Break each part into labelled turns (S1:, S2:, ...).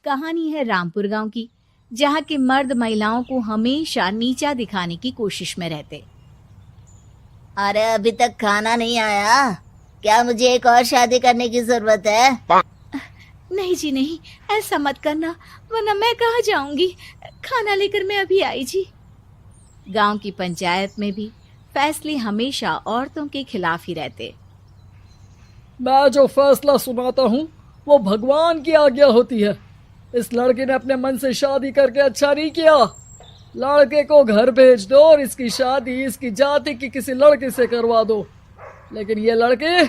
S1: कहानी है रामपुर गांव की, जहां के मर्द महिलाओं को हमेशा नीचा दिखाने की कोशिश में रहते।
S2: अरे अभी तक खाना नहीं आया, क्या मुझे एक और शादी करने की जरूरत है?
S1: नहीं जी नहीं, ऐसा मत करना, वरना मैं कहाँ जाऊंगी। खाना लेकर मैं अभी आई जी। गांव की पंचायत में भी फैसले हमेशा औरतों के खिलाफ ही रहते।
S3: मैं जो फैसला सुनाता हूँ वो भगवान की आज्ञा होती है। इस लड़के ने अपने मन से शादी करके अच्छा नहीं किया। लड़के को घर भेज दो और इसकी शादी इसकी जाति की किसी लड़के से करवा दो, लेकिन ये लड़की,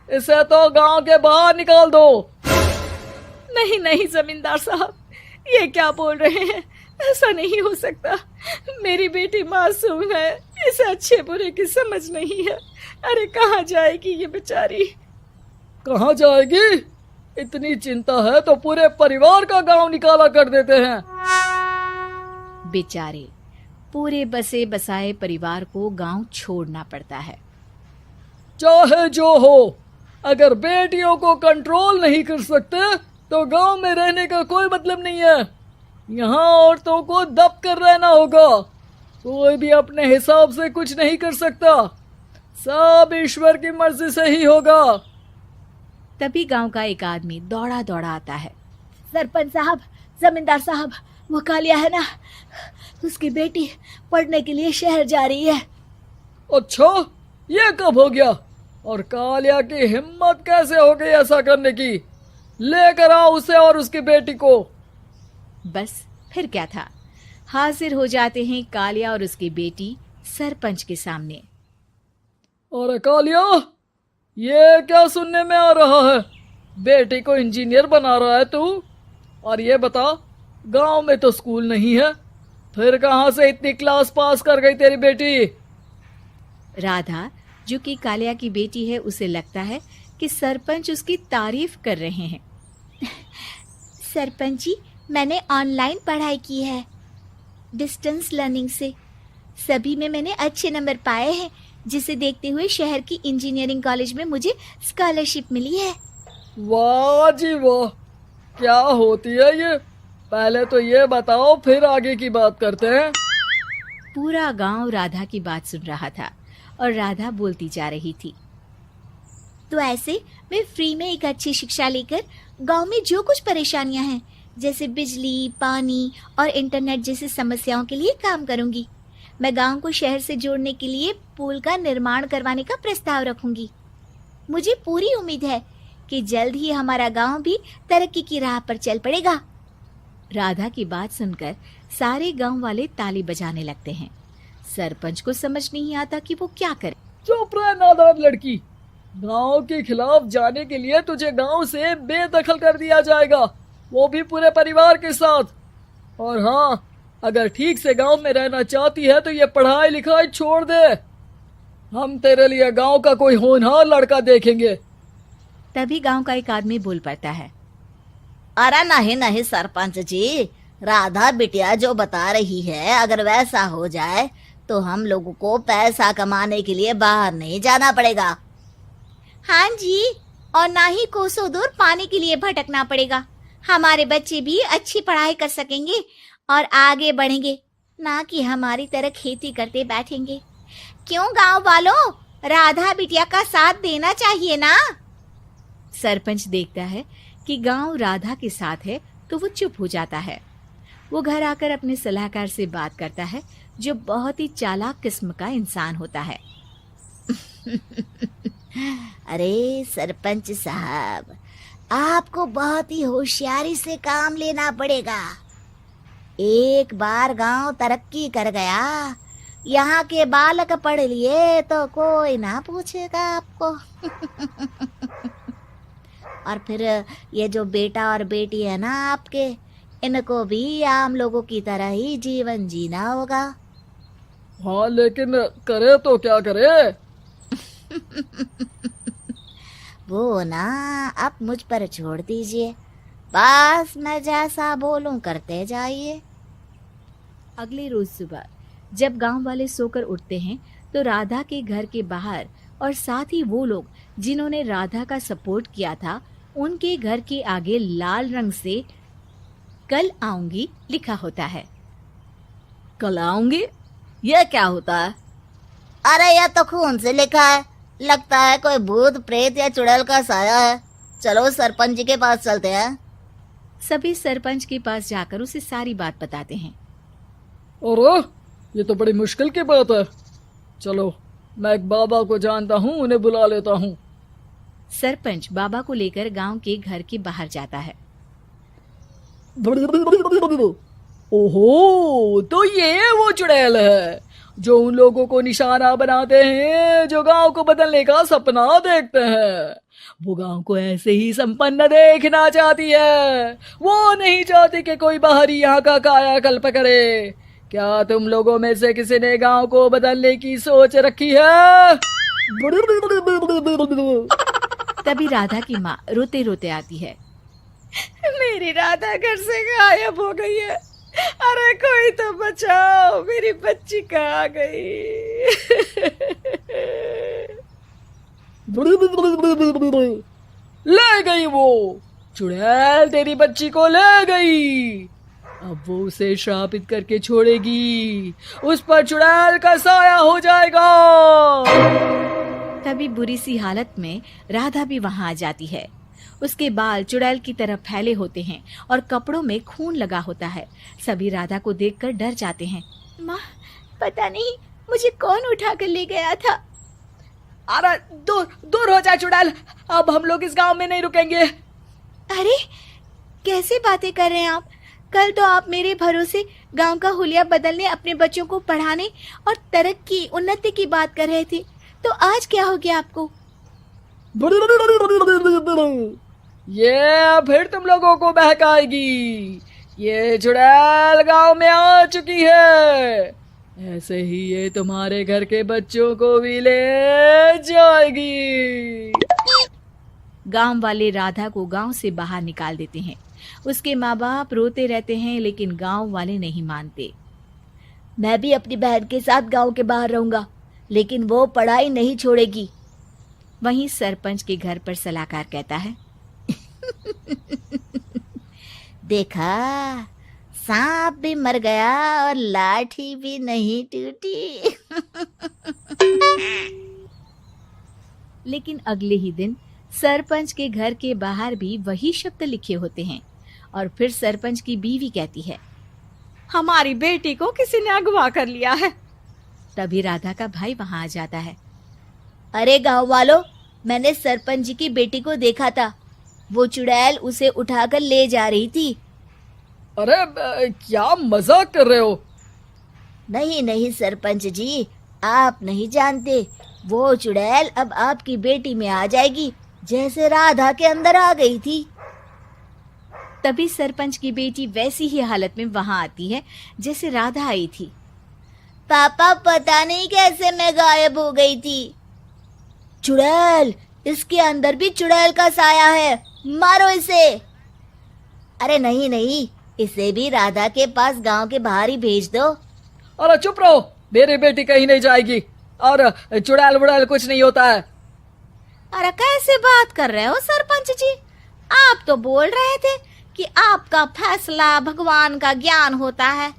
S3: इसे तो गांव के बाहर निकाल दो।
S1: नहीं नहीं जमींदार साहब, ये क्या बोल रहे हैं? ऐसा नहीं हो सकता। मेरी बेटी मासूम है, इसे अच्छे बुरे की समझ नहीं है। अरे कहाँ जाएगी ये बेचारी?
S3: कहाँ जाएगी? इतनी चिंता है तो पूरे परिवार का गांव निकाला कर देते हैं।
S1: बेचारे पूरे बसे बसाए परिवार को गांव छोड़ना पड़ता है।
S3: चाहे जो हो, अगर बेटियों को कंट्रोल नहीं कर सकते तो गांव में रहने का कोई मतलब नहीं है। यहाँ औरतों को दब कर रहना होगा। कोई भी अपने हिसाब से कुछ नहीं कर सकता, सब ईश्वर की मर्जी से ही होगा।
S1: तभी गांव का एक आदमी दौड़ा दौड़ा आता है। सरपंच साहब, जमींदार साहब, वो कालिया है ना, उसकी बेटी पढ़ने के लिए शहर जा रही है।
S3: अच्छा, ये कब हो गया? और कालिया की हिम्मत कैसे हो गई ऐसा करने की? लेकर आओ उसे और उसकी बेटी को।
S1: बस फिर क्या था, हाजिर हो जाते हैं कालिया और उसकी बेटी सरपंच के सामने।
S3: अरे कालिया, ये क्या सुनने में आ रहा है? बेटी को इंजीनियर बना रहा है तू? और ये बता, गांव में तो स्कूल नहीं है, फिर कहां से इतनी क्लास पास कर गई तेरी बेटी?
S1: राधा, जो कि कालिया की बेटी है, उसे लगता है कि सरपंच उसकी तारीफ कर रहे हैं। सरपंच जी, मैंने ऑनलाइन पढ़ाई की है, डिस्टेंस लर्निंग से। सभी में मैंने अच्छे नंबर पाए हैं, जिसे देखते हुए शहर की इंजीनियरिंग कॉलेज में मुझे स्कॉलरशिप मिली है।
S3: वाह जी वाह, क्या होती है ये? पहले तो ये बताओ, फिर आगे की बात करते हैं।
S1: पूरा गांव राधा की बात सुन रहा था और राधा बोलती जा रही थी। तो ऐसे मैं फ्री में एक अच्छी शिक्षा लेकर गांव में जो कुछ परेशानियां हैं, जैसे बिजली, पानी और इंटरनेट जैसी समस्याओं के लिए काम करूंगी। मैं गांव को शहर से जोड़ने के लिए पुल का निर्माण करवाने का प्रस्ताव रखूंगी। मुझे पूरी उम्मीद है कि जल्द ही हमारा गांव भी तरक्की की राह पर चल पड़ेगा। राधा की बात सुनकर सारे गांव वाले ताली बजाने लगते हैं। सरपंच को समझ नहीं आता कि वो क्या करे।
S3: चुप रह नादान लड़की, गांव के खिलाफ जाने के लिए तुझे गांव से बेदखल कर दिया जाएगा, वो भी पूरे परिवार के साथ। और हाँ, अगर ठीक से गांव में रहना चाहती है तो ये पढ़ाई लिखाई छोड़ दे। हम तेरे लिए गांव का कोई होनहार लड़का देखेंगे।
S1: तभी गांव का एक आदमी बोल पड़ता है।
S2: अरे नहीं नहीं सरपंच जी, राधा बिटिया जो बता रही है, अगर वैसा हो जाए तो हम लोगों को पैसा कमाने के लिए बाहर नहीं जाना पड़ेगा।
S1: हाँ जी, और ना ही कोसों दूर पानी के लिए भटकना पड़ेगा। हमारे बच्चे भी अच्छी पढ़ाई कर सकेंगे और आगे बढ़ेंगे, ना कि हमारी तरह खेती करते बैठेंगे। क्यों गांव वालों, राधा बिटिया का साथ देना चाहिए ना। सरपंच देखता है कि गांव राधा के साथ है तो वो चुप हो जाता है। वो घर आकर अपने सलाहकार से बात करता है, जो बहुत ही चालाक किस्म का इंसान होता है।
S2: अरे सरपंच साहब, आपको बहुत ही होशियारी से काम लेना पड़ेगा। एक बार गांव तरक्की कर गया, यहाँ के बालक पढ़ लिए तो कोई ना पूछेगा आपको। और फिर ये जो बेटा और बेटी है ना आपके, इनको भी आम लोगों की तरह ही जीवन जीना होगा।
S3: हाँ, लेकिन करे तो क्या करे?
S2: वो ना आप मुझ पर छोड़ दीजिए, बस मैं जैसा बोलूं करते जाइए।
S1: अगले रोज सुबह जब गांव वाले सोकर उठते हैं तो राधा के घर के बाहर और साथ ही वो लोग जिन्होंने राधा का सपोर्ट किया था, उनके घर के आगे लाल रंग से कल आऊंगी लिखा होता है।
S4: कल आऊंगी, यह क्या होता है?
S2: अरे यह तो खून से लिखा है, लगता है कोई भूत प्रेत या चुड़ैल का साया है। चलो सरपंच जी के पास चलते हैं।
S1: सभी सरपंच के पास जाकर उसे सारी बात बताते हैं।
S3: अरे ये तो बड़ी मुश्किल की बात है। चलो मैं एक बाबा को जानता हूँ, उन्हें बुला लेता हूँ।
S1: सरपंच बाबा को लेकर गांव के घर के बाहर जाता है।
S3: ओहो, तो ये वो चुड़ैल है जो उन लोगों को निशाना बनाते हैं जो गांव को बदलने का सपना देखते हैं। वो गांव को ऐसे ही संपन्न देखना चाहती है, वो नहीं चाहती कि कोई बाहरी यहाँ का कायाकल्प करे। क्या तुम लोगों में से किसी ने गांव को बदलने की सोच रखी है?
S1: तभी राधा की माँ रोते रोते आती है।
S4: मेरी राधा घर से गायब हो गई है। अरे कोई तो बचाओ, मेरी बच्ची कहाँ गई?
S3: ले गई वो चुड़ैल, तेरी बच्ची को ले गई। अब वो उसे श्रापित करके छोड़ेगी, उस पर चुड़ैल का साया हो जाएगा।
S1: तभी बुरी सी हालत में राधा भी वहां आ जाती है। उसके बाल चुड़ैल की तरह फैले होते हैं और कपड़ों में खून लगा होता है। सभी राधा को देखकर डर जाते हैं।
S4: माँ, पता नहीं मुझे कौन उठा कर ले गया था।
S3: अरे दूर दूर हो जा चुड़ैल, अब हम लोग इस गांव में नहीं रुकेंगे।
S4: अरे कैसे बातें कर रहे हैं आप? कल तो आप मेरे भरोसे गांव का हुलिया बदलने, अपने बच्चों को पढ़ाने और तरक्की उन्नति की बात कर रहे थे, तो आज क्या हो गया आपको?
S3: ये फिर तुम लोगों को बहकाएगी। ये चुड़ैल गांव में आ चुकी है, ऐसे ही ये तुम्हारे घर के बच्चों को भी ले जाएगी।
S1: गांव वाले राधा को गांव से बाहर निकाल देते हैं। उसके माँ बाप रोते रहते हैं, लेकिन गांव वाले नहीं मानते।
S2: मैं भी अपनी बहन के साथ गांव के बाहर रहूंगा, लेकिन वो पढ़ाई नहीं छोड़ेगी।
S1: वहीं सरपंच के घर पर सलाहकार कहता है।
S2: देखा, सांप भी मर गया और लाठी भी नहीं टूटी।
S1: लेकिन अगले ही दिन सरपंच के घर के बाहर भी वही शब्द लिखे होते हैं। और फिर सरपंच की बीवी कहती है,
S4: हमारी बेटी को किसी ने अगवा कर लिया है।
S1: तभी राधा का भाई वहां आ जाता है।
S2: अरे गांव वालों, मैंने सरपंच जी की बेटी को देखा था। वो चुड़ैल उसे उठाकर ले जा रही थी।
S3: अरे क्या मजाक कर रहे हो?
S2: नहीं नहीं सरपंच जी, आप नहीं जानते। वो चुड़ैल अब आपकी बेटी में आ जाएगी, जैसे राधा के अंदर आ गई थी।
S1: तभी सरपंच की बेटी वैसी ही हालत में वहां आती है जैसे राधा आई थी।
S2: पापा, पता नहीं कैसे मैं गायब हो गई थी। चुड़ैल, इसके अंदर भी चुड़ैल का साया है, मारो इसे। अरे नहीं नहीं, इसे भी राधा के पास गांव के बाहर ही भेज दो।
S3: अरे चुप रहो, मेरी बेटी कहीं नहीं जाएगी और चुड़ैल वुड़ैल कुछ नहीं होता है।
S4: अरे कैसे बात कर रहे हो सरपंच जी? आप तो बोल रहे थे कि आपका फैसला भगवान का ज्ञान होता है,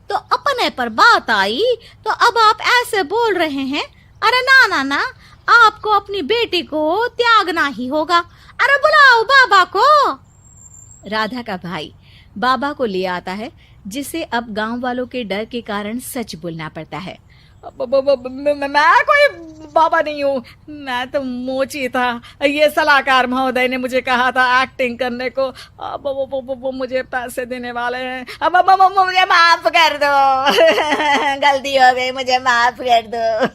S4: तो अपने पर बात आई तो अब आप ऐसे बोल रहे हैं। अरे ना ना ना, आपको अपनी बेटी को त्यागना ही होगा। अरे बुलाओ बाबा को।
S1: राधा का भाई बाबा को ले आता है, जिसे अब गांव वालों के डर के कारण सच बोलना पड़ता है।
S3: मैं कोई बाबा नहीं हूँ, मैं तो मोची था। ये सलाहकार महोदय ने मुझे कहा था एक्टिंग करने को। अब वो मुझे पैसे देने वाले हैं। अब मुझे माफ कर दो।
S2: गलती हो गई, मुझे माफ कर दो।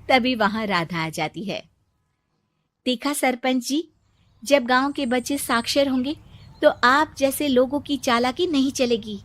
S1: तभी वहां राधा आ जाती है। देखा सरपंच जी, जब गांव के बच्चे साक्षर होंगे तो आप जैसे लोगों की चालाकी नहीं चलेगी।